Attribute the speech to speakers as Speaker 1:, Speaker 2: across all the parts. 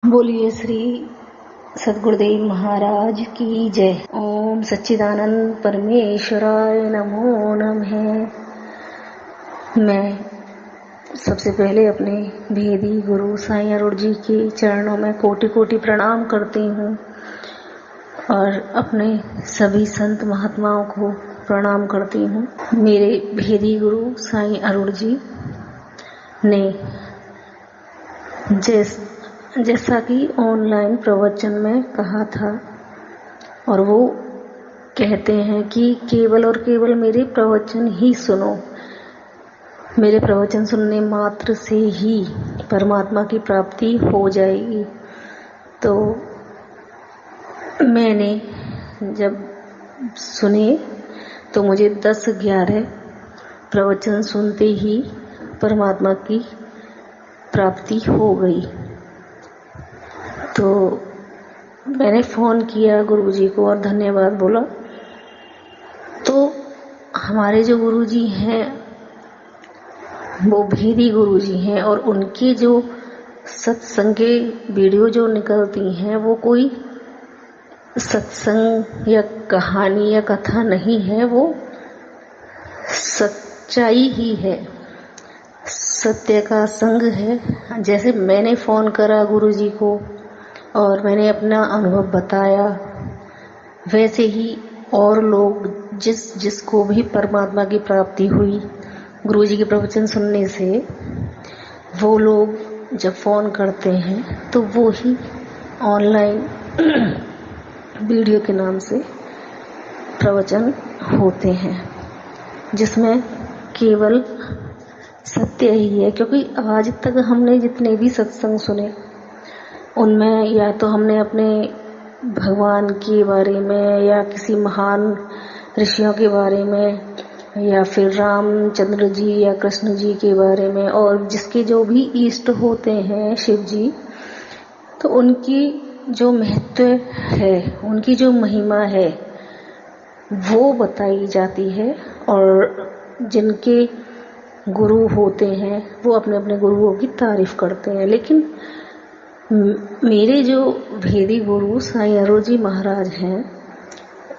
Speaker 1: बोलिए श्री सद्गुरुदेव महाराज की जय। ओम सच्चिदानंद परमेश्वराय नमो नमः। मैं सबसे पहले अपने भेदी गुरु साईं अरुण जी के चरणों में कोटि कोटि प्रणाम करती हूँ और अपने सभी संत महात्माओं को प्रणाम करती हूँ। मेरे भेदी गुरु साईं अरुण जी ने जैसा कि ऑनलाइन प्रवचन में कहा था, और वो कहते हैं कि केवल और केवल मेरे प्रवचन ही सुनो, मेरे प्रवचन सुनने मात्र से ही परमात्मा की प्राप्ति हो जाएगी। तो मैंने जब सुने तो मुझे 10-11 प्रवचन सुनते ही परमात्मा की प्राप्ति हो गई। तो मैंने फ़ोन किया गुरुजी को और धन्यवाद बोला। तो हमारे जो गुरुजी हैं वो भेदी गुरुजी हैं, और उनके जो सत्संग के वीडियो जो निकलती हैं वो कोई सत्संग या कहानी या कथा नहीं है, वो सच्चाई ही है, सत्य का संग है। जैसे मैंने फ़ोन करा गुरुजी को और मैंने अपना अनुभव बताया, वैसे ही और लोग जिसको भी परमात्मा की प्राप्ति हुई गुरुजी के प्रवचन सुनने से, वो लोग जब फ़ोन करते हैं तो वो ही ऑनलाइन वीडियो के नाम से प्रवचन होते हैं, जिसमें केवल सत्य ही है। क्योंकि आज तक हमने जितने भी सत्संग सुने उनमें या तो हमने अपने भगवान के बारे में या किसी महान ऋषियों के बारे में या फिर रामचंद्र जी या कृष्ण जी के बारे में, और जिसके जो भी इष्ट होते हैं शिव जी, तो उनकी जो महत्व है, उनकी जो महिमा है वो बताई जाती है। और जिनके गुरु होते हैं वो अपने अपने गुरुओं की तारीफ करते हैं। लेकिन मेरे जो भेदी गुरु साईं अरुण जी महाराज हैं,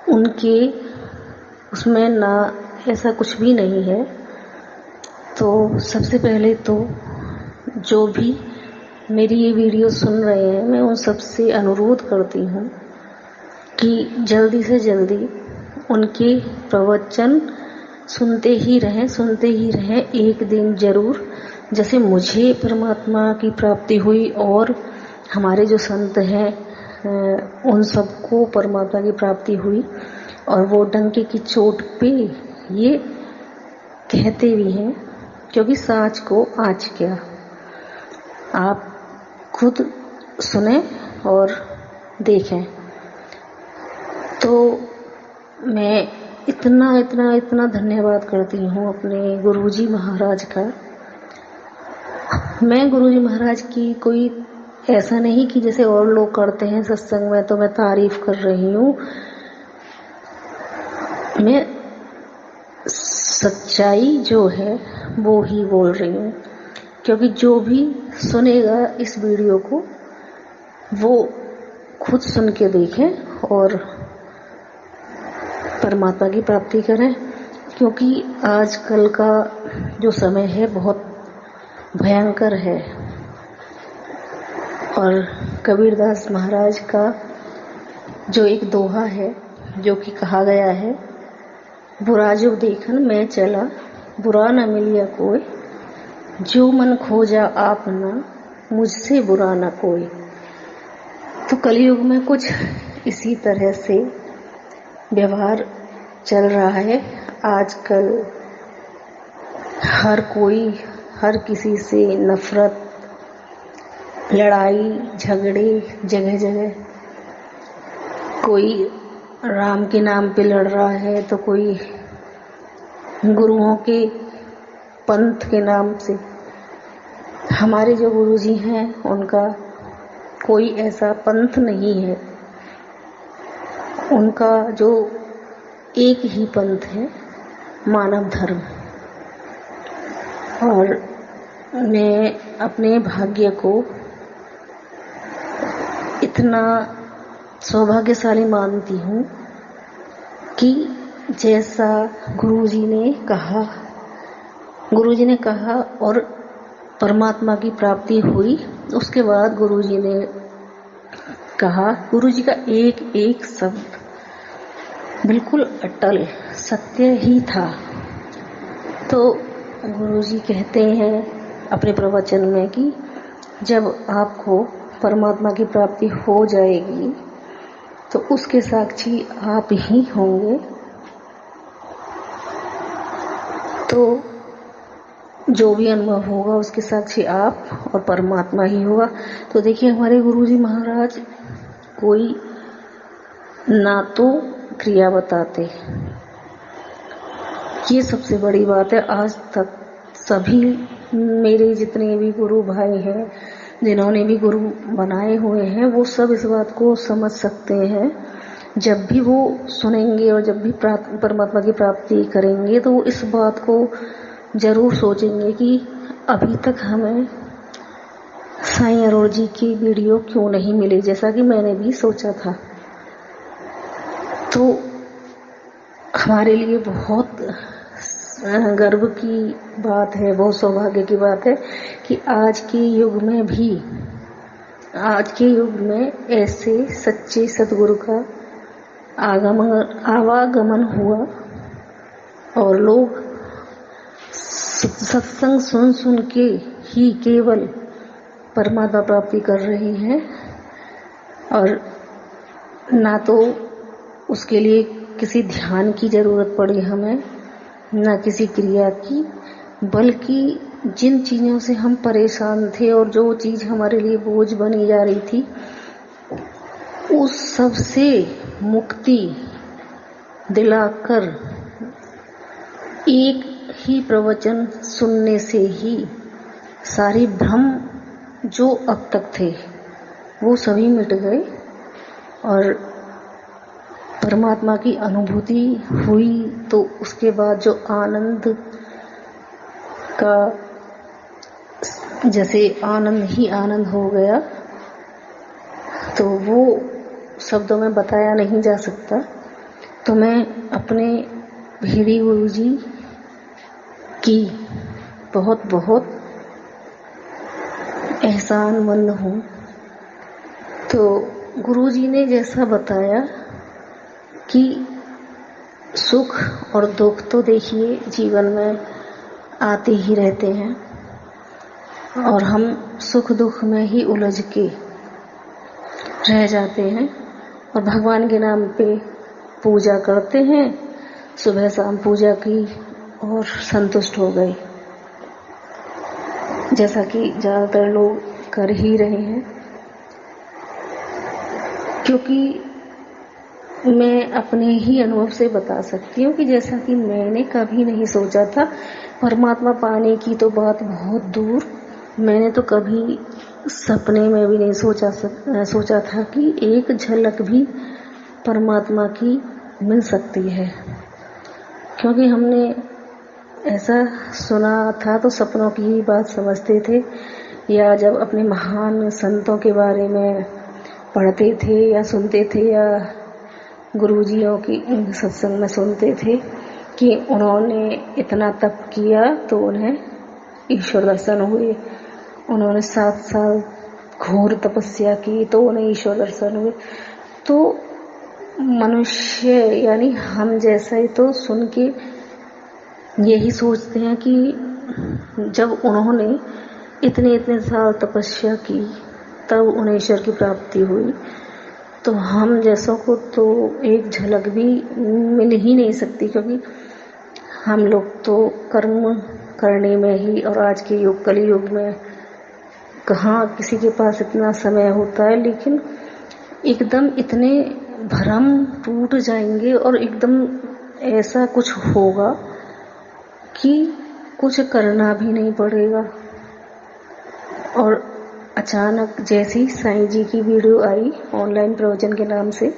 Speaker 1: उनके उसमें ना ऐसा कुछ भी नहीं है। तो सबसे पहले तो जो भी मेरी ये वीडियो सुन रहे हैं, मैं उन सबसे अनुरोध करती हूँ कि जल्दी से जल्दी उनके प्रवचन सुनते ही रहें एक दिन जरूर। जैसे मुझे परमात्मा की प्राप्ति हुई और हमारे जो संत हैं उन सबको परमात्मा की प्राप्ति हुई, और वो डंके की चोट पे ये कहते भी हैं, क्योंकि साच को आज क्या। आप खुद सुने और देखें। तो मैं इतना धन्यवाद करती हूँ अपने गुरुजी महाराज का। मैं गुरुजी महाराज की कोई ऐसा नहीं कि जैसे और लोग करते हैं सत्संग में तो मैं तारीफ कर रही हूँ। मैं सच्चाई जो है वो ही बोल रही हूँ, क्योंकि जो भी सुनेगा इस वीडियो को वो खुद सुन के देखें और परमात्मा की प्राप्ति करें। क्योंकि आजकल का जो समय है बहुत भयंकर है, और कबीरदास महाराज का जो एक दोहा है जो कि कहा गया है, बुरा जो देखन मैं चला बुरा न मिलिया कोई, जो मन खोजा आपना मुझसे बुरा न कोई। तो कलयुग में कुछ इसी तरह से व्यवहार चल रहा है। आजकल हर कोई हर किसी से नफरत, लड़ाई झगड़े जगह जगह। कोई राम के नाम पे लड़ रहा है तो कोई गुरुओं के पंथ के नाम से। हमारे जो गुरुजी हैं उनका कोई ऐसा पंथ नहीं है, उनका जो एक ही पंथ है, मानव धर्म। और मैं अपने भाग्य को इतना सौभाग्यशाली मानती हूँ कि जैसा गुरुजी ने कहा और परमात्मा की प्राप्ति हुई। उसके बाद गुरुजी ने कहा, गुरुजी का एक एक शब्द बिल्कुल अटल सत्य ही था। तो गुरुजी कहते हैं अपने प्रवचन में कि जब आपको परमात्मा की प्राप्ति हो जाएगी तो उसके साक्षी आप ही होंगे। तो जो भी अनुभव होगा उसके साक्षी आप और परमात्मा ही होगा। तो देखिए, हमारे गुरुजी महाराज कोई ना तो क्रिया बताते, ये सबसे बड़ी बात है। आज तक सभी मेरे जितने भी गुरु भाई हैं, जिन्होंने भी गुरु बनाए हुए हैं, वो सब इस बात को समझ सकते हैं। जब भी वो सुनेंगे और जब भी परमात्मा की प्राप्ति करेंगे तो वो इस बात को जरूर सोचेंगे कि अभी तक हमें साईं अरोड़ जी की वीडियो क्यों नहीं मिली, जैसा कि मैंने भी सोचा था। तो हमारे लिए बहुत गर्व की बात है, बहुत सौभाग्य की बात है कि आज के युग में ऐसे सच्चे सतगुरु का आवागमन हुआ और लोग सत्संग सुन के ही केवल परमात्मा प्राप्ति कर रहे हैं और ना तो उसके लिए किसी ध्यान की जरूरत पड़ी हमें, ना किसी क्रिया की, बल्कि जिन चीजों से हम परेशान थे और जो चीज हमारे लिए बोझ बनी जा रही थी, उस सब से मुक्ति दिलाकर एक ही प्रवचन सुनने से ही सारी भ्रम जो अब तक थे वो सभी मिट गए और परमात्मा की अनुभूति हुई। तो उसके बाद जो आनंद का जैसे आनंद ही आनंद हो गया, तो वो शब्दों में बताया नहीं जा सकता। तो मैं अपने भिड़ी गुरुजी की बहुत बहुत एहसानमंद हूँ। तो गुरुजी ने जैसा बताया कि सुख और दुख तो देखिए जीवन में आते ही रहते हैं और हम सुख दुख में ही उलझ के रह जाते हैं और भगवान के नाम पे पूजा करते हैं, सुबह शाम पूजा की और संतुष्ट हो गए, जैसा कि ज्यादातर लोग कर ही रहे हैं। क्योंकि मैं अपने ही अनुभव से बता सकती हूँ कि जैसा कि मैंने कभी नहीं सोचा था परमात्मा पाने की, तो बात बहुत दूर, मैंने तो कभी सपने में भी नहीं सोचा था कि एक झलक भी परमात्मा की मिल सकती है। क्योंकि हमने ऐसा सुना था तो सपनों की ही बात समझते थे, या जब अपने महान संतों के बारे में पढ़ते थे या सुनते थे या गुरुजियों की सत्संग में सुनते थे कि उन्होंने इतना तप किया तो उन्हें ईश्वर दर्शन हुए, उन्होंने 7 साल घोर तपस्या की तो उन्हें ईश्वर दर्शन हुए। तो मनुष्य यानी हम जैसा ही तो सुन के यही सोचते हैं कि जब उन्होंने इतने साल तपस्या की तब उन्हें ईश्वर की प्राप्ति हुई, तो हम जैसों को तो एक झलक भी मिल ही नहीं सकती। क्योंकि हम लोग तो कर्म करने में ही, और आज के युग कली युग में कहाँ किसी के पास इतना समय होता है, लेकिन एकदम इतने भ्रम टूट जाएंगे और एकदम ऐसा कुछ होगा कि कुछ करना भी नहीं पड़ेगा। और अचानक जैसी साईं जी की वीडियो आई ऑनलाइन प्रवचन के नाम से,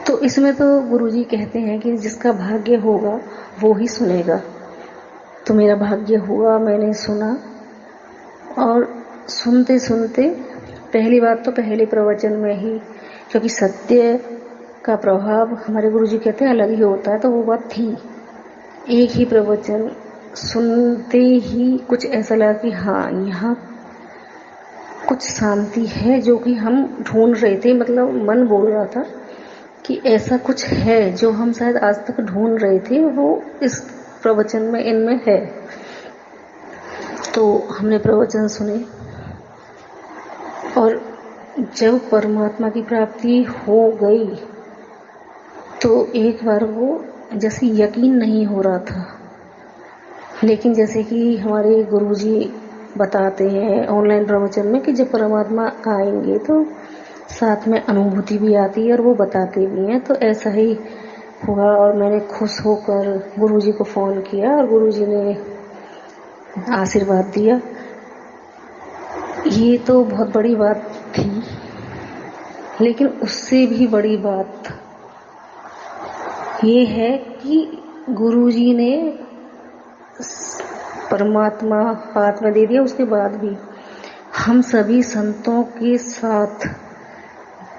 Speaker 1: तो इसमें तो गुरुजी कहते हैं कि जिसका भाग्य होगा वो ही सुनेगा। तो मेरा भाग्य हुआ, मैंने सुना और सुनते सुनते पहली बात तो पहले प्रवचन में ही, क्योंकि सत्य का प्रभाव हमारे गुरुजी कहते हैं अलग ही होता है, तो वो बात थी। एक ही प्रवचन सुनते ही कुछ ऐसा लगा कि हाँ, यहाँ कुछ शांति है जो कि हम ढूंढ रहे थे। मतलब मन बोल रहा था कि ऐसा कुछ है जो हम शायद आज तक ढूंढ रहे थे, वो इस प्रवचन में, इनमें है। तो हमने प्रवचन सुने, और जब परमात्मा की प्राप्ति हो गई तो एक बार वो जैसे यकीन नहीं हो रहा था। लेकिन जैसे कि हमारे गुरुजी बताते हैं ऑनलाइन प्रवचन में कि जब परमात्मा आएंगे तो साथ में अनुभूति भी आती है, और वो बताते भी हैं। तो ऐसा ही हुआ, और मैंने खुश होकर गुरुजी को फ़ोन किया और गुरुजी ने आशीर्वाद दिया। ये तो बहुत बड़ी बात थी, लेकिन उससे भी बड़ी बात ये है कि गुरुजी ने परमात्मा हाथ में दे दिया। उसके बाद भी हम सभी संतों के साथ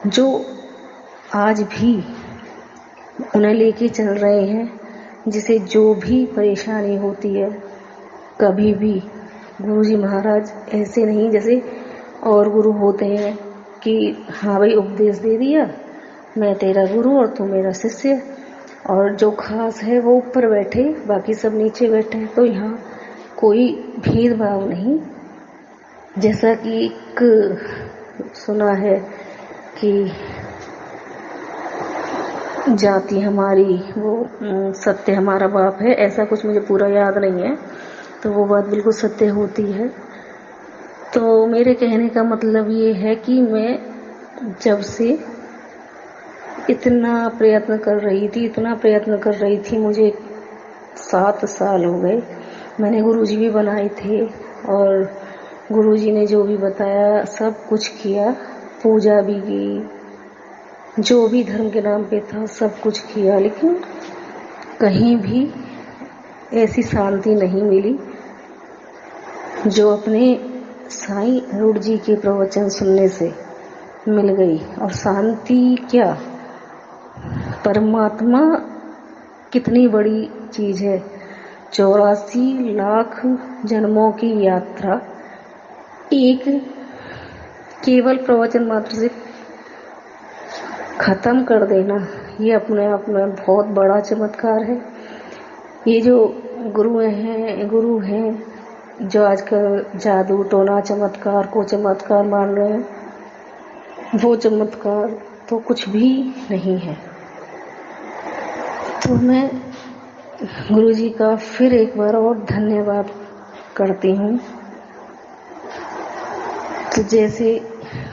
Speaker 1: जो आज भी उन्हें लेके चल रहे हैं, जिसे जो भी परेशानी होती है, कभी भी गुरुजी महाराज ऐसे नहीं जैसे और गुरु होते हैं कि हाँ भाई उपदेश दे दिया, मैं तेरा गुरु और तू मेरा शिष्य, और जो खास है वो ऊपर बैठे, बाकी सब नीचे बैठे हैं। तो यहाँ कोई भेदभाव नहीं। जैसा कि एक सुना है कि जाति हमारी, वो सत्य हमारा बाप है, ऐसा कुछ मुझे पूरा याद नहीं है, तो वो बात बिल्कुल सत्य होती है। तो मेरे कहने का मतलब ये है कि मैं जब से इतना प्रयत्न कर रही थी, मुझे 7 साल हो गए। मैंने गुरुजी भी बनाए थे, और गुरुजी ने जो भी बताया सब कुछ किया, पूजा भी की, जो भी धर्म के नाम पे था सब कुछ किया, लेकिन कहीं भी ऐसी शांति नहीं मिली जो अपने साईं अरुण जी के प्रवचन सुनने से मिल गई। और शांति क्या, परमात्मा कितनी बड़ी चीज है। 84 लाख जन्मों की यात्रा एक केवल प्रवचन मात्र से खत्म कर देना, ये अपने आप में बहुत बड़ा चमत्कार है। ये जो गुरु हैं जो आजकल जादू टोना चमत्कार को चमत्कार मान रहे हैं, वो चमत्कार तो कुछ भी नहीं है। तो मैं गुरुजी का फिर एक बार और धन्यवाद करती हूँ। तो जैसे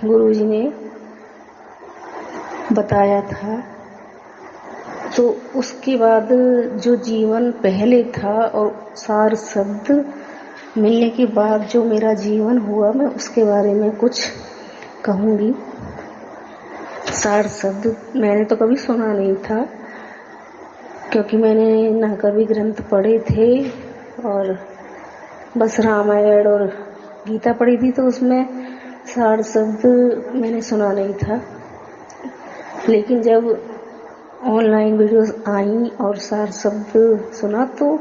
Speaker 1: गुरुजी ने बताया था, तो उसके बाद जो जीवन पहले था और सार शब्द मिलने के बाद जो मेरा जीवन हुआ, मैं उसके बारे में कुछ कहूँगी। सार शब्द मैंने तो कभी सुना नहीं था, क्योंकि मैंने ना कभी ग्रंथ पढ़े थे, और बस रामायण और गीता पढ़ी थी, तो उसमें सार शब्द मैंने सुना नहीं था। लेकिन जब ऑनलाइन वीडियोस आई और सार शब्द सुना, तो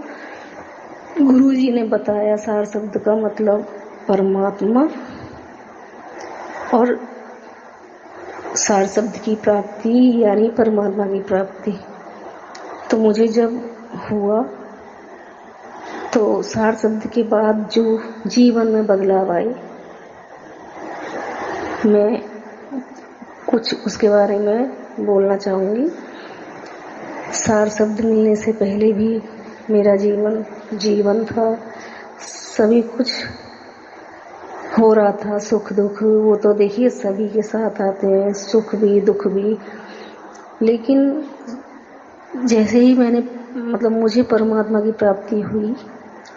Speaker 1: गुरुजी ने बताया सार शब्द का मतलब परमात्मा, और सार शब्द की प्राप्ति यानी परमात्मा की प्राप्ति। तो मुझे जब हुआ तो सार शब्द के बाद जो जीवन में बदलाव आए, मैं कुछ उसके बारे में बोलना चाहूँगी। सार शब्द मिलने से पहले भी मेरा जीवन था, सभी कुछ हो रहा था, सुख दुख, वो तो देखिए सभी के साथ आते हैं, सुख भी दुख भी। लेकिन जैसे ही मुझे परमात्मा की प्राप्ति हुई,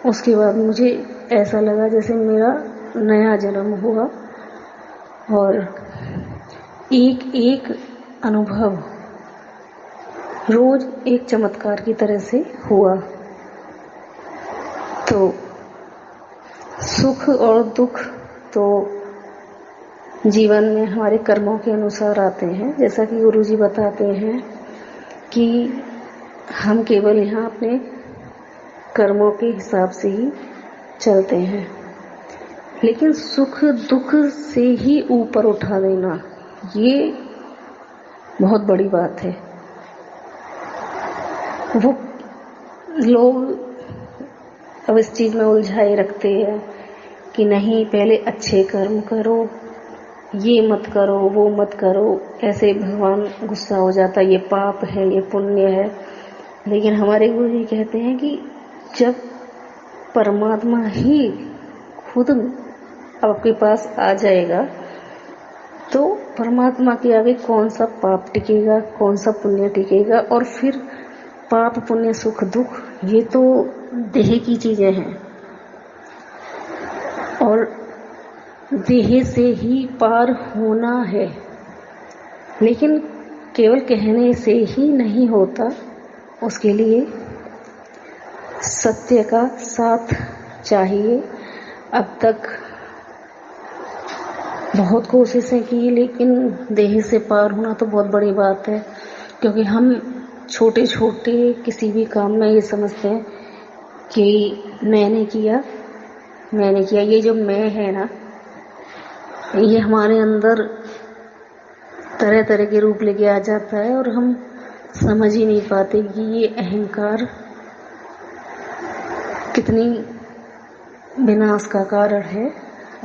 Speaker 1: उसके बाद मुझे ऐसा लगा जैसे मेरा नया जन्म हुआ, और एक एक अनुभव रोज एक चमत्कार की तरह से हुआ। तो सुख और दुख तो जीवन में हमारे कर्मों के अनुसार आते हैं। जैसा कि गुरुजी बताते हैं कि हम केवल यहाँ अपने कर्मों के हिसाब से ही चलते हैं, लेकिन सुख दुख से ही ऊपर उठा देना ये बहुत बड़ी बात है। वो लोग अब इस चीज में उलझाए रखते हैं कि नहीं, पहले अच्छे कर्म करो, ये मत करो, वो मत करो, ऐसे भगवान गुस्सा हो जाता, ये पाप है, ये पुण्य है। लेकिन हमारे गुरु जी कहते हैं कि जब परमात्मा ही खुद आपके पास आ जाएगा तो परमात्मा के आगे कौन सा पाप टिकेगा, कौन सा पुण्य टिकेगा। और फिर पाप पुण्य सुख दुख ये तो देह की चीजें हैं और देह से ही पार होना है। लेकिन केवल कहने से ही नहीं होता, उसके लिए सत्य का साथ चाहिए। अब तक बहुत कोशिशें की, लेकिन देह से पार होना तो बहुत बड़ी बात है, क्योंकि हम छोटे छोटे किसी भी काम में ये समझते हैं कि मैंने किया। ये जो मैं है ना, ये हमारे अंदर तरह तरह के रूप लेके आ जाता है और हम समझ ही नहीं पाते कि ये अहंकार कितनी विनाश का कारण है।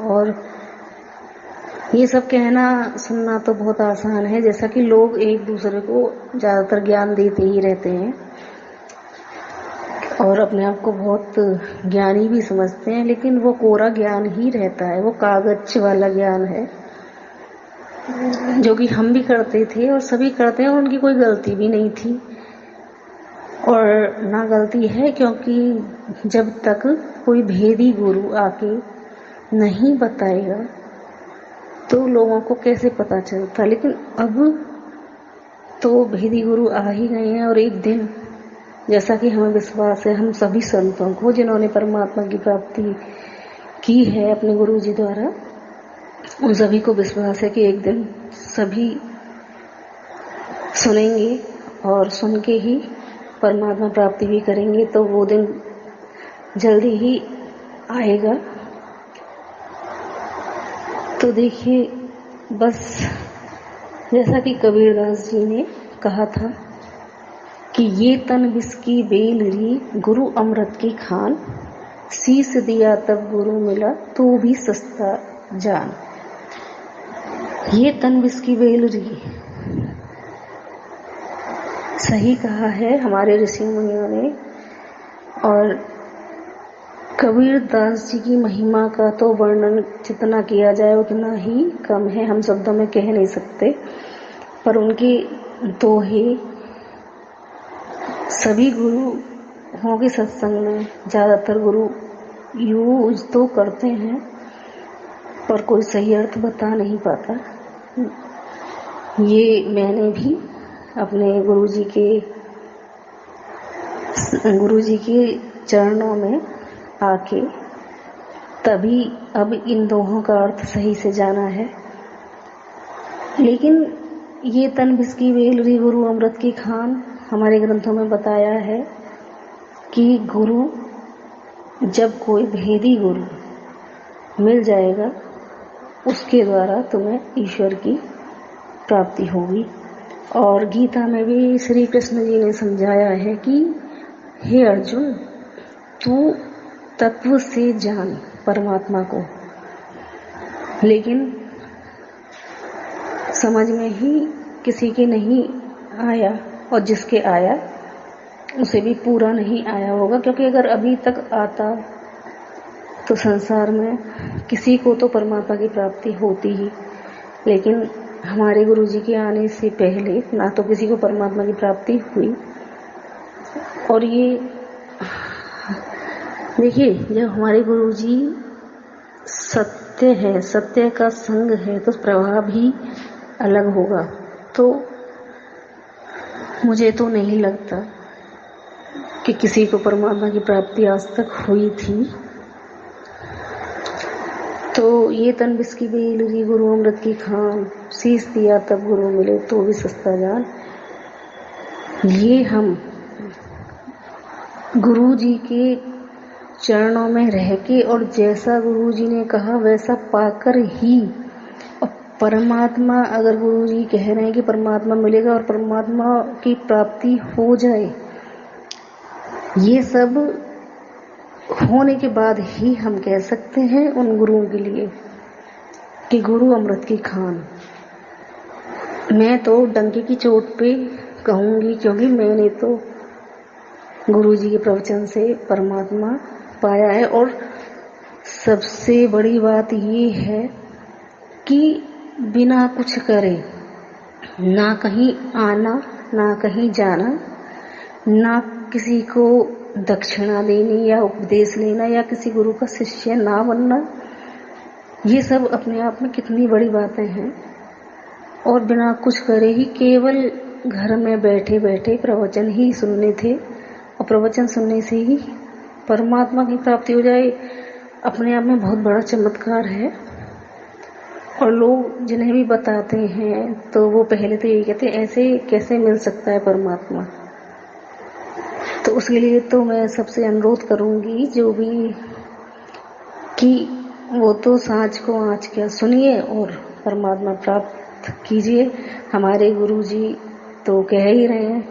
Speaker 1: और ये सब कहना सुनना तो बहुत आसान है, जैसा कि लोग एक दूसरे को ज्यादातर ज्ञान देते ही रहते हैं और अपने आप को बहुत ज्ञानी भी समझते हैं, लेकिन वो कोरा ज्ञान ही रहता है, वो कागज वाला ज्ञान है, जो कि हम भी करते थे और सभी करते हैं और उनकी कोई गलती भी नहीं थी और ना गलती है, क्योंकि जब तक कोई भेदी गुरु आके नहीं बताएगा तो लोगों को कैसे पता चलता। लेकिन अब तो भेदी गुरु आ ही गए हैं और एक दिन, जैसा कि हमें विश्वास है हम सभी संतों को जिन्होंने परमात्मा की प्राप्ति की है अपने गुरु जी द्वारा, उन सभी को विश्वास है कि एक दिन सभी सुनेंगे और सुन के ही परमात्मा प्राप्ति भी करेंगे। तो वो दिन जल्दी ही आएगा। तो देखिए, बस जैसा कि कबीरदास जी ने कहा था कि ये तन विष की बेल री, गुरु अमृत की खान, शीश दिया तब गुरु मिला तो भी सस्ता जान। ये तन विष की बेल री, सही कहा है हमारे ऋषि मुनियों ने। और कबीरदास जी की महिमा का तो वर्णन जितना किया जाए उतना ही कम है, हम शब्दों में कह नहीं सकते। पर उनके दोहे सभी गुरुओं के सत्संग में ज्यादातर गुरु यूज तो करते हैं, पर कोई सही अर्थ बता नहीं पाता। ये मैंने भी अपने गुरुजी के चरणों में आके तभी अब इन दोहों का अर्थ सही से जाना है। लेकिन ये तन विष की बेल री, गुरु अमृत की खान, हमारे ग्रंथों में बताया है कि गुरु, जब कोई भेदी गुरु मिल जाएगा उसके द्वारा तुम्हें ईश्वर की प्राप्ति होगी। और गीता में भी श्री कृष्ण जी ने समझाया है कि हे अर्जुन, तू तत्व से जान परमात्मा को, लेकिन समझ में ही किसी के नहीं आया और जिसके आया उसे भी पूरा नहीं आया होगा। क्योंकि अगर अभी तक आता तो संसार में किसी को तो परमात्मा की प्राप्ति होती ही, लेकिन हमारे गुरु जी के आने से पहले ना तो किसी को परमात्मा की प्राप्ति हुई। और ये देखिए, जब हमारे गुरु जी सत्य है, सत्य का संग है, तो प्रभाव भी अलग होगा। तो मुझे तो नहीं लगता कि किसी को परमात्मा की प्राप्ति आज तक हुई थी। तो ये तन बिस की बेल जी गुरु अमृत की खान, शीश दिया तब गुरु मिले तो भी सस्ता जान। ये हम गुरु जी के चरणों में रह के और जैसा गुरु जी ने कहा वैसा पाकर ही, और परमात्मा अगर गुरु जी कह रहे हैं कि परमात्मा मिलेगा और परमात्मा की प्राप्ति हो जाए, ये सब होने के बाद ही हम कह सकते हैं उन गुरुओं के लिए कि गुरु अमृत की खान। मैं तो डंके की चोट पे कहूंगी, क्योंकि मैंने तो गुरु जी के प्रवचन से परमात्मा पाया है। और सबसे बड़ी बात ये है कि बिना कुछ करे, ना कहीं आना, ना कहीं जाना, ना किसी को दक्षिणा देनी या उपदेश लेना या किसी गुरु का शिष्य ना बनना, ये सब अपने आप में कितनी बड़ी बातें हैं। और बिना कुछ करे ही केवल घर में बैठे बैठे प्रवचन ही सुनने थे, और प्रवचन सुनने से ही परमात्मा की प्राप्ति हो जाए, अपने आप में बहुत बड़ा चमत्कार है। और लोग जिन्हें भी बताते हैं तो वो पहले तो यही कहते हैं ऐसे कैसे मिल सकता है परमात्मा। तो उसके लिए तो मैं सबसे अनुरोध करूंगी जो भी कि वो तो सांझ को आँच क्या सुनिए और परमात्मा प्राप्त कीजिए। हमारे गुरु जी तो कह ही रहे हैं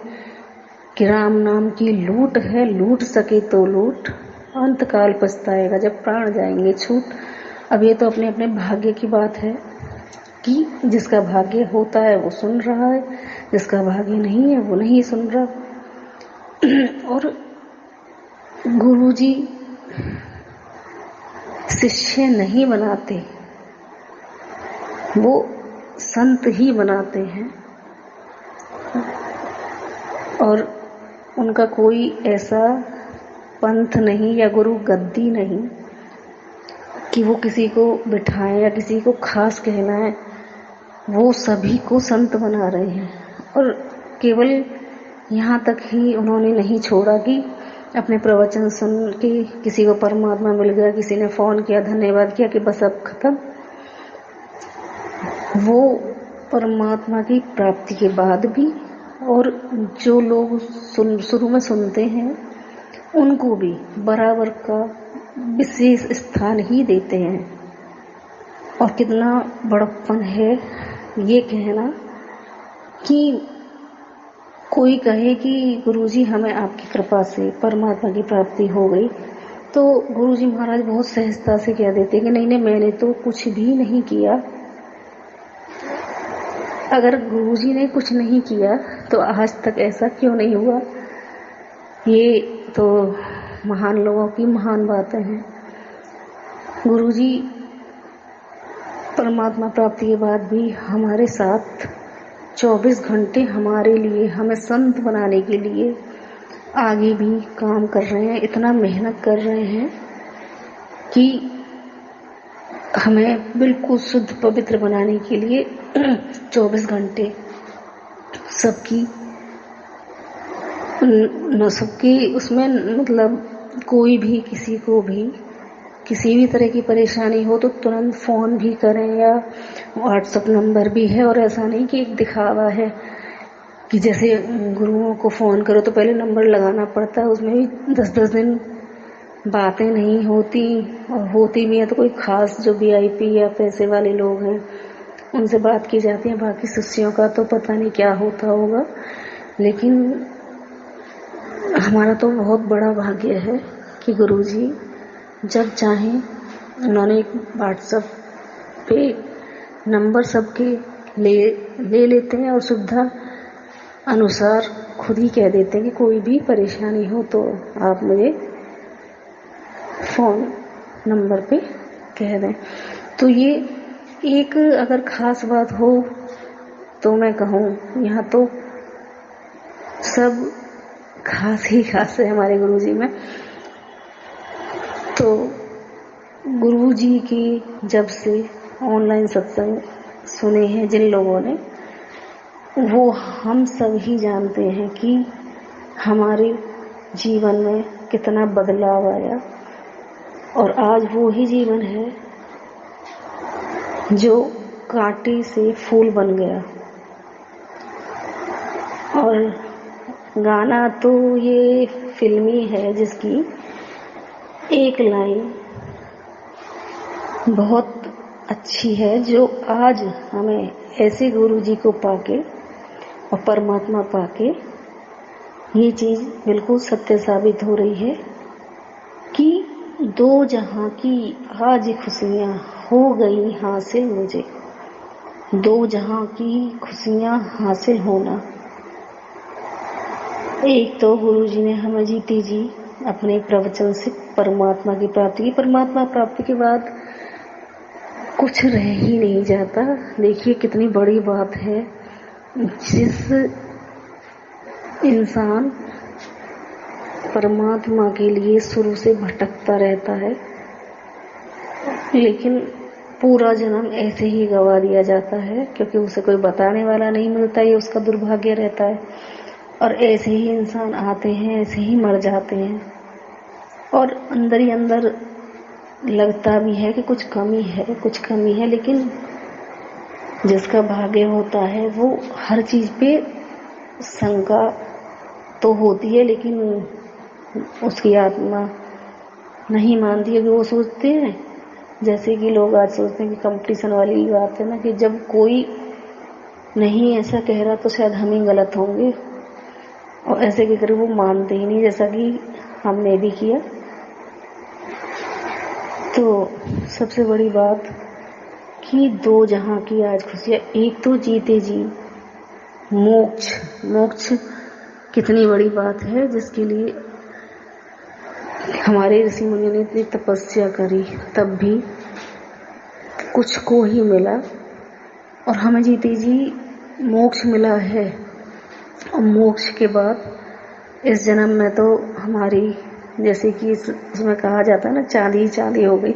Speaker 1: कि राम नाम की लूट है, लूट सके तो लूट, अंत काल पछताएगा जब प्राण जाएंगे छूट। अब ये तो अपने अपने भाग्य की बात है कि जिसका भाग्य होता है वो सुन रहा है, जिसका भाग्य नहीं है वो नहीं सुन रहा। और गुरुजी शिष्य नहीं बनाते, वो संत ही बनाते हैं। और उनका कोई ऐसा पंथ नहीं या गुरु गद्दी नहीं कि वो किसी को बिठाएं या किसी को खास कहलाएं। वो सभी को संत बना रहे हैं। और केवल यहाँ तक ही उन्होंने नहीं छोड़ा कि अपने प्रवचन सुन के किसी को परमात्मा मिल गया, किसी ने फोन किया, धन्यवाद किया कि बस अब खत्म। वो परमात्मा की प्राप्ति के बाद भी, और जो लोग शुरू में सुनते हैं उनको भी बराबर का विशेष स्थान ही देते हैं। और कितना बड़प्पन है ये कहना कि कोई कहे कि गुरुजी हमें आपकी कृपा से परमात्मा की प्राप्ति हो गई, तो गुरुजी महाराज बहुत सहजता से कह देते कि नहीं मैंने तो कुछ भी नहीं किया। अगर गुरुजी ने कुछ नहीं किया तो आज तक ऐसा क्यों नहीं हुआ। ये तो महान लोगों की महान बातें हैं। गुरुजी परमात्मा प्राप्ति के बाद भी हमारे साथ 24 घंटे हमारे लिए, हमें संत बनाने के लिए आगे भी काम कर रहे हैं। इतना मेहनत कर रहे हैं कि हमें बिल्कुल शुद्ध पवित्र बनाने के लिए 24 घंटे सबकी उसमें मतलब कोई भी किसी को भी किसी भी तरह की परेशानी हो तो तुरंत फोन भी करें, या व्हाट्सएप नंबर भी है। और ऐसा नहीं कि एक दिखावा है कि जैसे गुरुओं को फोन करो तो पहले नंबर लगाना पड़ता है, उसमें भी 10-10 दिन बातें नहीं होती, और होती भी है तो कोई खास जो VIP या पैसे वाले लोग हैं उनसे बात की जाती है। बाकी शिष्यों का तो पता नहीं क्या होता होगा। लेकिन हमारा तो बहुत बड़ा भाग्य है कि गुरुजी जब चाहें उन्होंने व्हाट्सएप पे नंबर सबके ले लेते हैं और सुविधा अनुसार खुद ही कह देते हैं कि कोई भी परेशानी हो तो आप मुझे फोन नंबर पे कह दें। तो ये एक अगर खास बात हो तो मैं कहूँ यहाँ तो सब खास ही खास है हमारे गुरुजी में। तो गुरुजी की जब से ऑनलाइन सत्संग सुने हैं जिन लोगों ने, वो हम सब ही जानते हैं कि हमारे जीवन में कितना बदलाव आया। और आज वो ही जीवन है जो कांटे से फूल बन गया। और गाना तो ये फिल्मी है जिसकी एक लाइन बहुत अच्छी है, जो आज हमें ऐसे गुरु जी को पाके और परमात्मा पाके ये चीज बिल्कुल सत्य साबित हो रही है कि दो जहां की आज खुशियां हो गई हासिल मुझे। दो जहां की खुशियां हासिल होना, एक तो गुरु जी ने हमें जीती जी अपने प्रवचन से परमात्मा की प्राप्ति की। परमात्मा प्राप्ति के बाद कुछ रह ही नहीं जाता। देखिए कितनी बड़ी बात है। जिस इंसान परमात्मा के लिए शुरू से भटकता रहता है, लेकिन पूरा जन्म ऐसे ही गवा दिया जाता है क्योंकि उसे कोई बताने वाला नहीं मिलता, ये उसका दुर्भाग्य रहता है। और ऐसे ही इंसान आते हैं, ऐसे ही मर जाते हैं और अंदर ही अंदर लगता भी है कि कुछ कमी है, कुछ कमी है। लेकिन जिसका भाग्य होता है वो हर चीज पे शंका तो होती है, लेकिन उसकी आत्मा नहीं मानती है। कि वो सोचते हैं, जैसे कि लोग आज सोचते हैं कि कंपटीशन वाली बात है ना, कि जब कोई नहीं ऐसा कह रहा तो शायद हम ही गलत होंगे, और ऐसे के करीब वो मानते ही नहीं, जैसा कि हमने भी किया। तो सबसे बड़ी बात कि दो जहां की आज खुशियां, एक तो जीते जी मोक्ष। मोक्ष कितनी बड़ी बात है, जिसके लिए हमारे ऋषि मुनियों ने इतनी तपस्या करी, तब भी कुछ को ही मिला। और हमें जीते जी मोक्ष मिला है। और मोक्ष के बाद इस जन्म में तो हमारी, जैसे कि इसमें कहा जाता है ना, चांदी ही चांदी हो गई।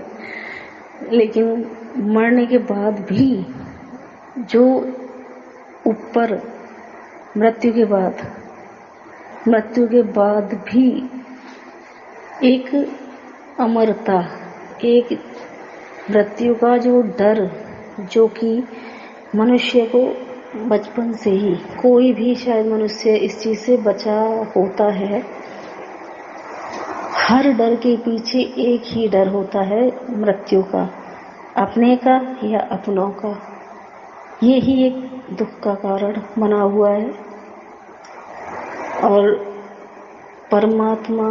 Speaker 1: लेकिन मरने के बाद भी जो ऊपर, मृत्यु के बाद भी एक अमरता, एक मृत्यु का जो डर, जो कि मनुष्य को बचपन से ही, कोई भी शायद मनुष्य इस चीज से बचा होता है। हर डर के पीछे एक ही डर होता है, मृत्यु का, अपने का या अपनों का। ये ही एक दुख का कारण बना हुआ है। और परमात्मा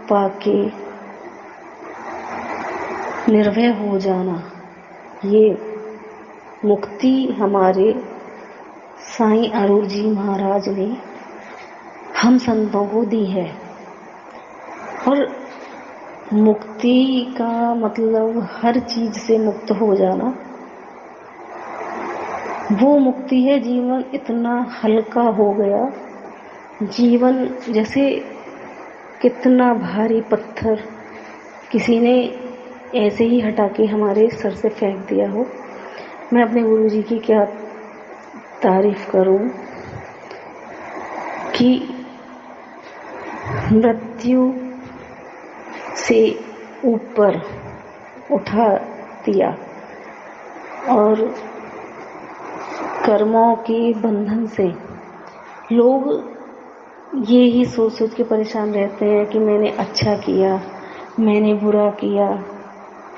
Speaker 1: पाके निर्भय हो जाना, ये मुक्ति हमारे साईं अरूण जी महाराज ने हम संतों को दी है। और मुक्ति का मतलब हर चीज से मुक्त हो जाना, वो मुक्ति है। जीवन इतना हल्का हो गया, जीवन जैसे कितना भारी पत्थर किसी ने ऐसे ही हटा के हमारे सर से फेंक दिया हो। मैं अपने गुरु जी की क्या तारीफ करूं कि मृत्यु से ऊपर उठा दिया और कर्मों के बंधन से। लोग ये ही सोच सोच के परेशान रहते हैं कि मैंने अच्छा किया, मैंने बुरा किया,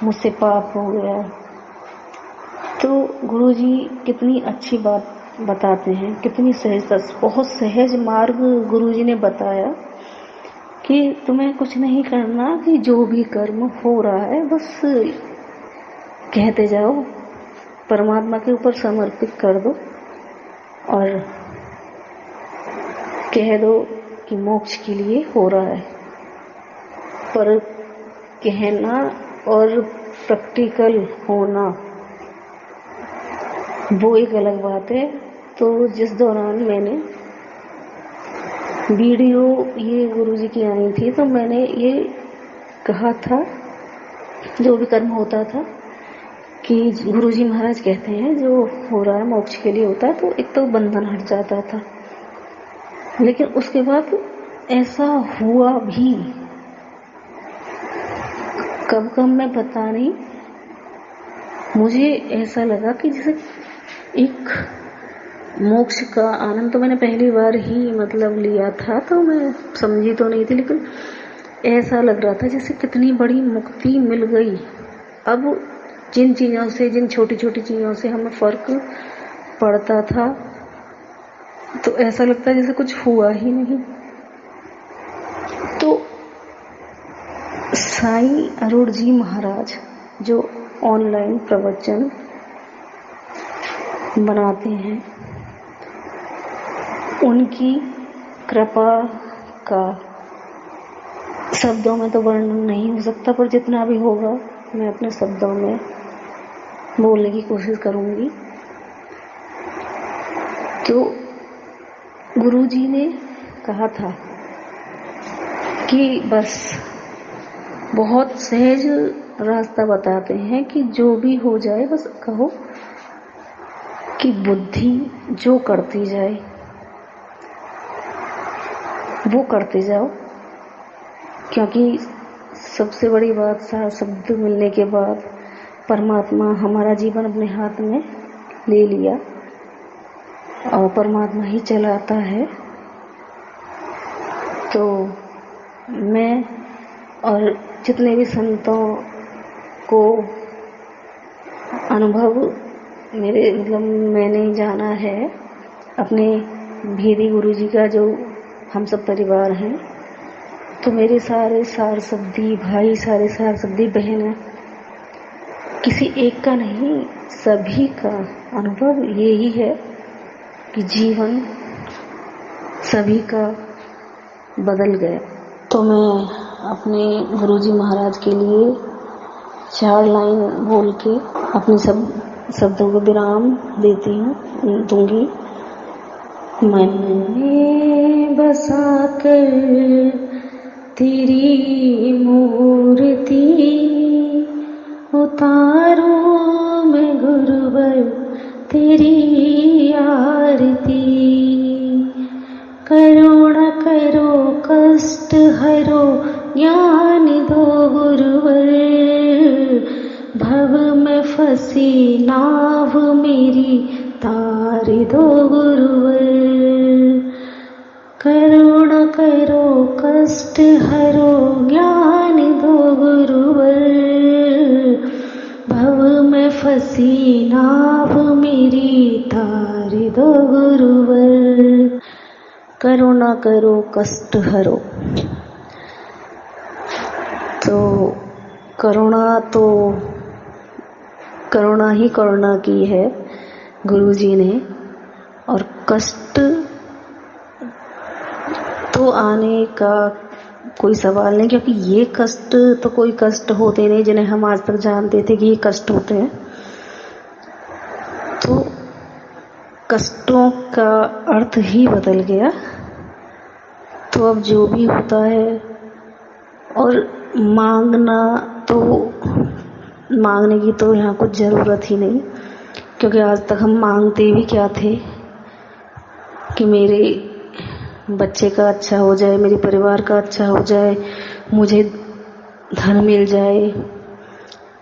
Speaker 1: मुझसे पाप हो गया। तो गुरुजी कितनी अच्छी बात बताते हैं, कितनी सहज, बहुत सहज मार्ग गुरुजी ने बताया कि तुम्हें कुछ नहीं करना, कि जो भी कर्म हो रहा है बस कहते जाओ, परमात्मा के ऊपर समर्पित कर दो और कह दो कि मोक्ष के लिए हो रहा है। पर कहना और प्रैक्टिकल होना वो एक अलग बात है। तो जिस दौरान मैंने वीडियो ये गुरुजी की आई थी, तो मैंने ये कहा था, जो भी कर्म होता था, कि गुरुजी महाराज कहते हैं जो हो रहा है मोक्ष के लिए होता है। तो एक तो बंधन हट जाता था। लेकिन उसके बाद ऐसा हुआ भी, कब मैं पता नहीं, मुझे ऐसा लगा कि जैसे एक मोक्ष का आनंद तो मैंने पहली बार ही मतलब लिया था, तो मैं समझी तो नहीं थी, लेकिन ऐसा लग रहा था जैसे कितनी बड़ी मुक्ति मिल गई। अब जिन चीज़ों से, जिन छोटी छोटी चीज़ों से हमें फर्क पड़ता था, तो ऐसा लगता है जैसे कुछ हुआ ही नहीं। तो साईं अरुण जी महाराज जो ऑनलाइन प्रवचन बनाते हैं, उनकी कृपा का शब्दों में तो वर्णन नहीं हो सकता, पर जितना भी होगा मैं अपने शब्दों में बोलने की कोशिश करूंगी। तो गुरुजी ने कहा था कि बस बहुत सहज रास्ता बताते हैं कि जो भी हो जाए बस कहो कि बुद्धि जो करती जाए वो करते जाओ, क्योंकि सबसे बड़ी बात, सारा शब्द मिलने के बाद परमात्मा हमारा जीवन अपने हाथ में ले लिया और परमात्मा ही चलाता है। तो मैं और जितने भी संतों को अनुभव मेरे मतलब मैंने जाना है अपने भेदी गुरुजी का, जो हम सब परिवार हैं, तो मेरे सारे सार शब्दी भाई, सारे सार शब्दी बहन है, किसी एक का नहीं, सभी का अनुभव यही है कि जीवन सभी का बदल गया। तो मैं अपने गुरुजी महाराज के लिए 4 लाइन बोल के अपने सब शब्दों को विराम दूंगी। मन में बसा कर तेरी मूर्ति उतारूं मैं गुरुवर तेरी आरती। करुणा करो कष्ट हरो ज्ञान दो गुरुवर, भव में फंसी नाव मेरी तार दो गुरुवर। करुणा करो कष्ट हरो ज्ञान दो गुरुवर, भव में फंसी नाव मेरी तार दो गुरुवर। करुणा करो कष्ट हरो। तो करुणा ही करुणा की है गुरुजी ने, और कष्ट तो आने का कोई सवाल नहीं, क्योंकि ये कष्ट तो कोई कष्ट होते नहीं जिन्हें हम आज तक जानते थे कि ये कष्ट होते हैं। तो कष्टों का अर्थ ही बदल गया। तो अब जो भी होता है, और मांगने की तो यहाँ कुछ ज़रूरत ही नहीं, क्योंकि आज तक हम मांगते भी क्या थे कि मेरे बच्चे का अच्छा हो जाए, मेरे परिवार का अच्छा हो जाए, मुझे धन मिल जाए,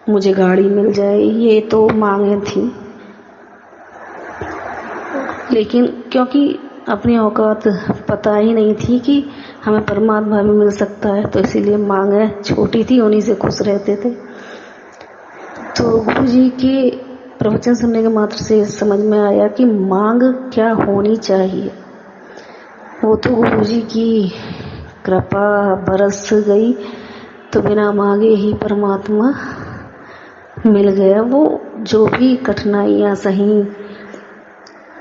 Speaker 1: मुझे गाड़ी मिल जाए, ये तो मांगें थी। लेकिन क्योंकि अपनी औकात पता ही नहीं थी कि हमें परमात्मा भी मिल सकता है, तो इसीलिए मांगे छोटी थी, उन्हीं से खुश रहते थे। तो गुरुजी के प्रवचन सुनने के मात्र से समझ में आया कि मांग क्या होनी चाहिए। वो तो गुरुजी की कृपा बरस गई, तो बिना मांगे ही परमात्मा मिल गया। वो जो भी कठिनाइयाँ सही,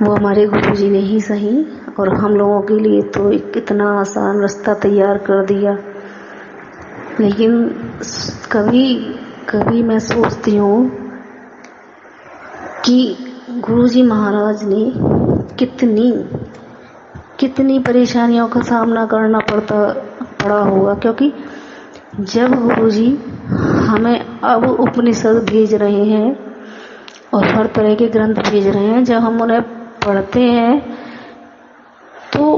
Speaker 1: वो हमारे गुरुजी ने ही सही, और हम लोगों के लिए तो एक इतना आसान रास्ता तैयार कर दिया। लेकिन कभी मैं सोचती हूँ कि गुरुजी महाराज ने कितनी परेशानियों का सामना करना पड़ा होगा, क्योंकि जब गुरुजी हमें अब उपनिषद भेज रहे हैं और हर तरह के ग्रंथ भेज रहे हैं, जब हम उन्हें पढ़ते हैं तो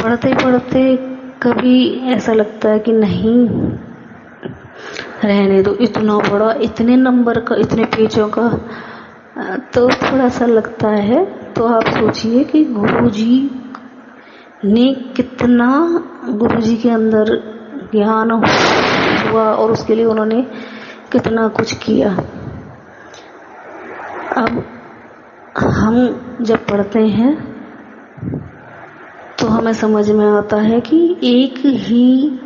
Speaker 1: पढ़ते पढ़ते कभी ऐसा लगता है कि नहीं, रहने दो, इतना बड़ा, इतने नंबर का, इतने पेजों का, तो थोड़ा सा लगता है। तो आप सोचिए कि गुरुजी ने कितना, गुरुजी के अंदर ज्ञान हुआ और उसके लिए उन्होंने कितना कुछ किया। अब हम जब पढ़ते हैं तो हमें समझ में आता है कि एक ही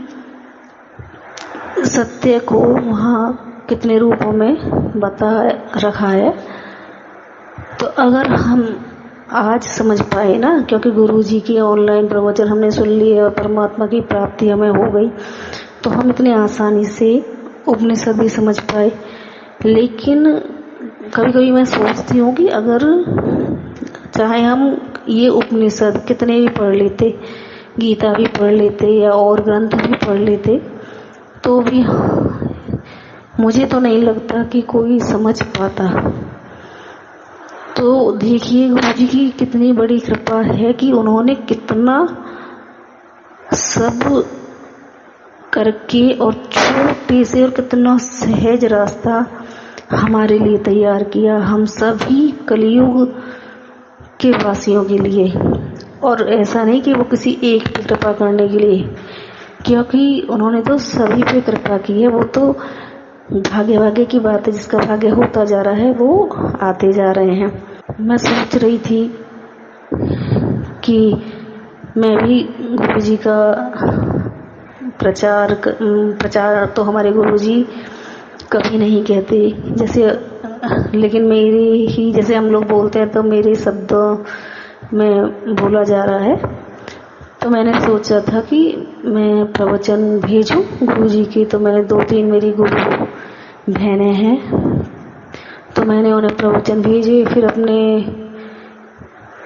Speaker 1: सत्य को वहाँ कितने रूपों में बता रखा है। तो अगर हम आज समझ पाए ना, क्योंकि गुरुजी की ऑनलाइन प्रवचन हमने सुन लिए और परमात्मा की प्राप्ति हमें हो गई, तो हम इतने आसानी से उपनिषद भी समझ पाए। लेकिन कभी कभी मैं सोचती हूँ कि अगर चाहे हम ये उपनिषद कितने भी पढ़ लेते, गीता भी पढ़ लेते या और ग्रंथ भी पढ़ लेते, तो भी मुझे तो नहीं लगता कि कोई समझ पाता। तो देखिए गुरुजी की कितनी बड़ी कृपा है कि उन्होंने कितना सब करके और छोटे से और कितना सहज रास्ता हमारे लिए तैयार किया, हम सभी कलयुग के वासियों के लिए। और ऐसा नहीं कि वो किसी एक पे कृपा करने के लिए, क्योंकि उन्होंने तो सभी पे कृपा की है। वो तो भाग्य भाग्य की बात है, जिसका भाग्य होता जा रहा है वो आते जा रहे हैं। मैं सोच रही थी कि मैं भी गुरुजी का प्रचार तो हमारे गुरुजी कभी नहीं कहते, जैसे, लेकिन मेरे ही जैसे हम लोग बोलते हैं तो मेरे शब्दों में बोला जा रहा है। तो मैंने सोचा था कि मैं प्रवचन भेजूं गुरुजी की। तो मैंने 2-3 मेरी गुरु बहनें हैं, तो मैंने उन्हें प्रवचन भेजे, फिर अपने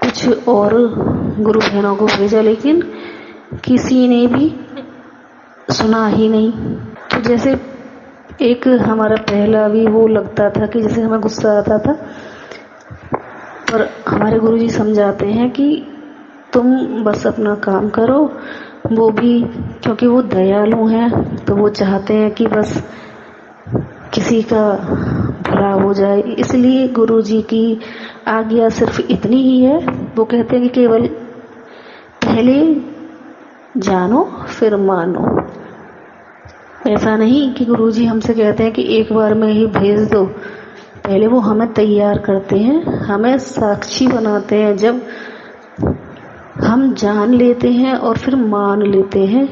Speaker 1: कुछ और गुरु बहनों को भेजा, लेकिन किसी ने भी सुना ही नहीं। तो जैसे एक हमारा पहला भी वो लगता था कि जैसे हमें गुस्सा आता था, पर हमारे गुरुजी समझाते हैं कि तुम बस अपना काम करो। वो भी क्योंकि वो दयालु हैं, तो वो चाहते हैं कि बस किसी का भला हो जाए, इसलिए गुरुजी की आज्ञा सिर्फ इतनी ही है। वो कहते हैं कि केवल पहले जानो फिर मानो। ऐसा नहीं कि गुरुजी हमसे कहते हैं कि एक बार में ही भेज दो, पहले वो हमें तैयार करते हैं, हमें साक्षी बनाते हैं। जब हम जान लेते हैं और फिर मान लेते हैं,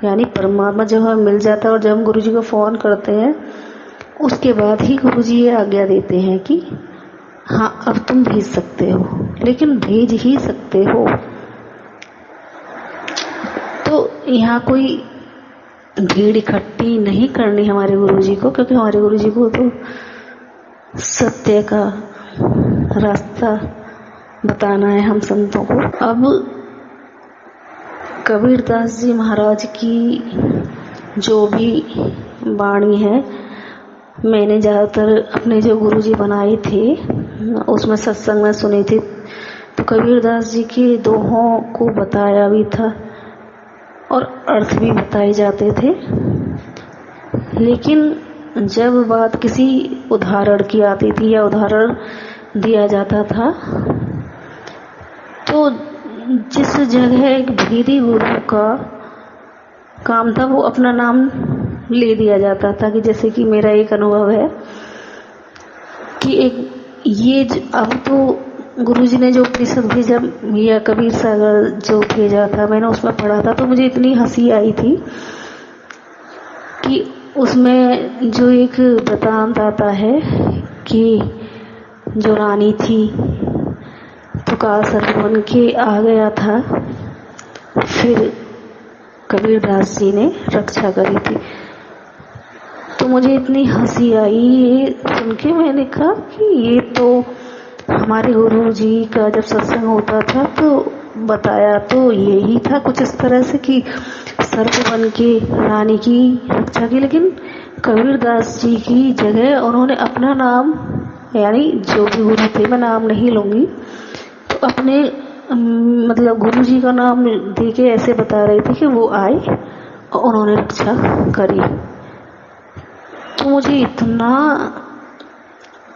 Speaker 1: यानी परमात्मा जब हमें मिल जाता है और जब हम गुरुजी को फोन करते हैं, उसके बाद ही गुरुजी ये आज्ञा देते हैं कि हाँ अब तुम भेज सकते हो, लेकिन भेज ही सकते हो। तो यहाँ कोई भीड़ इकट्ठी नहीं करनी हमारे गुरुजी को, क्योंकि हमारे गुरुजी को तो सत्य का रास्ता बताना है हम संतों को। अब कबीरदास जी महाराज की जो भी वाणी है, मैंने ज़्यादातर अपने जो गुरुजी बनाए थे उसमें सत्संग में सुनी थी। तो कबीरदास जी के दोहों को बताया भी था और अर्थ भी बताए जाते थे, लेकिन जब बात किसी उदाहरण की आती थी या उदाहरण दिया जाता था, तो जिस जगह एक भेदी गुरु का काम था वो अपना नाम ले दिया जाता था। कि जैसे कि मेरा एक अनुभव है कि अब तो गुरुजी ने जो उपनिषद भेजा या कबीर सागर जो भेजा था, मैंने उसमें पढ़ा था, तो मुझे इतनी हंसी आई थी कि उसमें जो एक वृतांत आता है कि जो रानी थी तो काल सर्प बन के आ गया था, फिर कबीरदास जी ने रक्षा करी थी। तो मुझे इतनी हंसी आई ये सुन के। मैंने कहा कि ये तो हमारे गुरु जी का जब सत्संग होता था तो बताया तो यही था कुछ इस तरह से कि सर्प बन के रानी की रक्षा की, लेकिन कबीरदास जी की जगह उन्होंने अपना नाम, यानी जो भी गुरु थे, मैं नाम नहीं लूंगी, तो अपने मतलब गुरु जी का नाम देके ऐसे बता रहे थे कि वो आए और उन्होंने रक्षा करी। तो मुझे इतना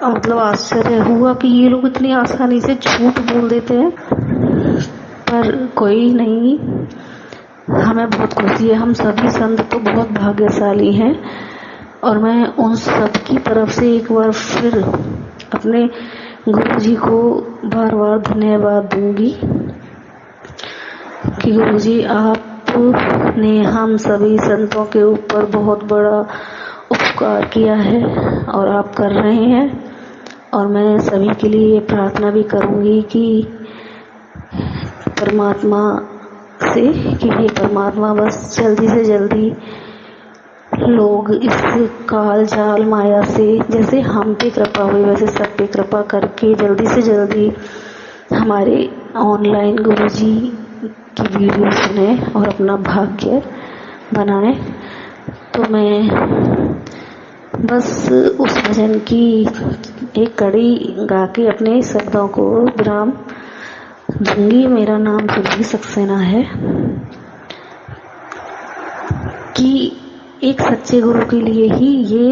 Speaker 1: मतलब आश्चर्य हुआ कि ये लोग इतनी आसानी से झूठ बोल देते हैं। पर कोई नहीं, हमें बहुत खुशी है, हम सभी संत तो बहुत भाग्यशाली हैं। और मैं उन सब की तरफ से एक बार फिर अपने गुरु जी को बार बार धन्यवाद दूंगी कि गुरु जी आपने हम सभी संतों के ऊपर बहुत बड़ा उपकार किया है और आप कर रहे हैं। और मैं सभी के लिए ये प्रार्थना भी करूंगी कि परमात्मा से कि ये परमात्मा बस जल्दी से जल्दी लोग इस काल जाल माया से जैसे हम पे कृपा हुई वैसे सब पे कृपा करके जल्दी से जल्दी हमारे ऑनलाइन गुरुजी की वीडियो सुने और अपना भाग्य बनाए। तो मैं बस उस भजन की एक कड़ी गा के अपने शब्दों को विराम दूंगी। मेरा नाम सुरभि सक्सेना है कि एक सच्चे गुरु के लिए ही ये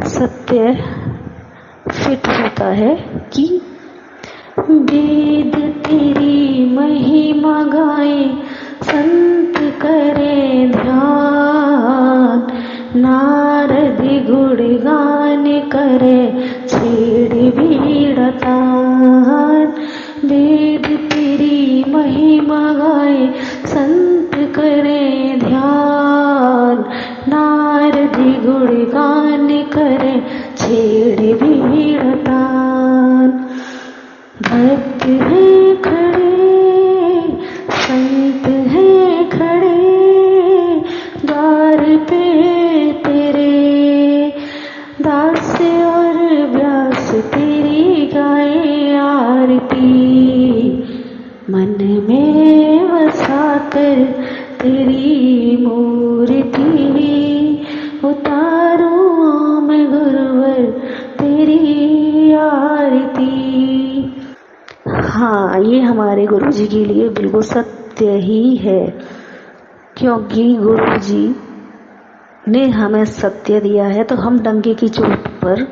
Speaker 1: सत्य फिट होता है कि वेद तेरी महिमा गाए संत करे ध्यान, नारद गुणगान करे छेड़ बीड़तान। वेद तेरी महिमा गाए संत करे ध्यान, नारद गुणगान करे छेड़ बीड़तान। भक्त है खड़े संत है खड़े द्वार पे तेरे, दास और व्यास तेरी गाए आरती। मन में बसाकर तेरी मूर्ति, उतारूं मैं गुरुवर तेरी आरती। हाँ, ये हमारे गुरु जी के लिए बिल्कुल सत्य ही है, क्योंकि गुरु जी ने हमें सत्य दिया है। तो हम डंके की चोट पर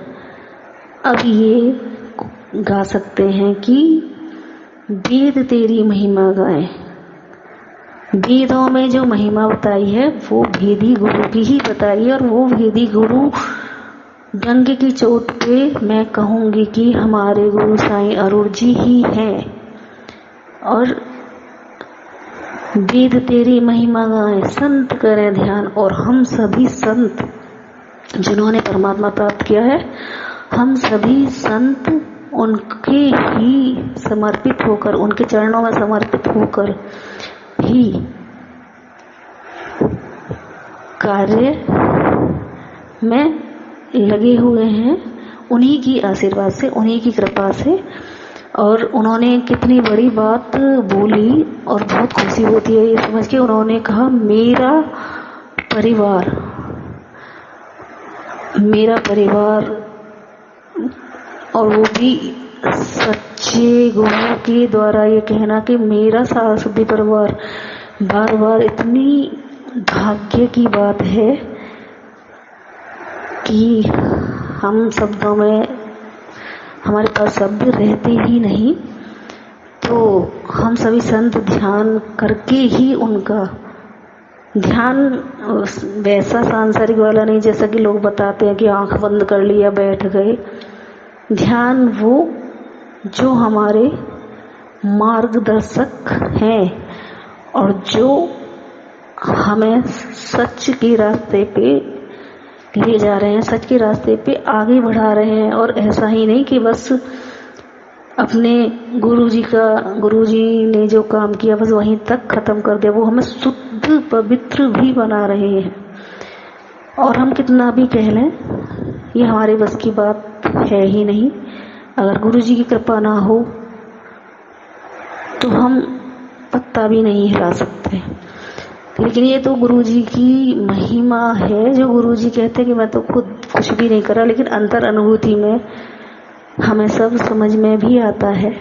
Speaker 1: अब ये गा सकते हैं कि वेद तेरी महिमा गाए। वेदों में जो महिमा बताई है वो भेदी गुरु की ही बताई है, और वो भेदी गुरु डंके की चोट पे मैं कहूंगी कि हमारे गुरु साईं अरुण जी ही हैं। और वेद तेरी महिमा गाए संत करें ध्यान, और हम सभी संत जिन्होंने परमात्मा प्राप्त किया है, हम सभी संत उनके ही समर्पित होकर, उनके चरणों में समर्पित होकर ही कार्य में लगे हुए हैं, उन्हीं की आशीर्वाद से, उन्हीं की कृपा से। और उन्होंने कितनी बड़ी बात बोली और बहुत खुशी होती है ये समझ के। उन्होंने कहा मेरा परिवार, मेरा परिवार, और वो भी सच्चे गुरु के द्वारा ये कहना कि मेरा सारस्वती परिवार, बार बार इतनी भाग्य की बात है कि हम शब्दों में, हमारे पास शब्द रहते ही नहीं। तो हम सभी संत ध्यान करके ही उनका ध्यान, वैसा सांसारिक वाला नहीं जैसा कि लोग बताते हैं कि आंख बंद कर लिया बैठ गए। ध्यान वो जो हमारे मार्गदर्शक हैं और जो हमें सच के रास्ते पे ले जा रहे हैं, सच के रास्ते पे आगे बढ़ा रहे हैं। और ऐसा ही नहीं कि बस अपने गुरुजी ने जो काम किया बस वहीं तक खत्म कर दिया, वो हमें शुद्ध पवित्र भी बना रहे हैं। और हम कितना भी कह लें ये हमारे बस की बात है ही नहीं। अगर गुरुजी की कृपा ना हो तो हम पत्ता भी नहीं हिला सकते। लेकिन ये तो गुरुजी की महिमा है, जो गुरुजी कहते हैं कि मैं तो खुद कुछ भी नहीं करा, लेकिन अंतर अनुभूति में हमें सब समझ में भी आता है।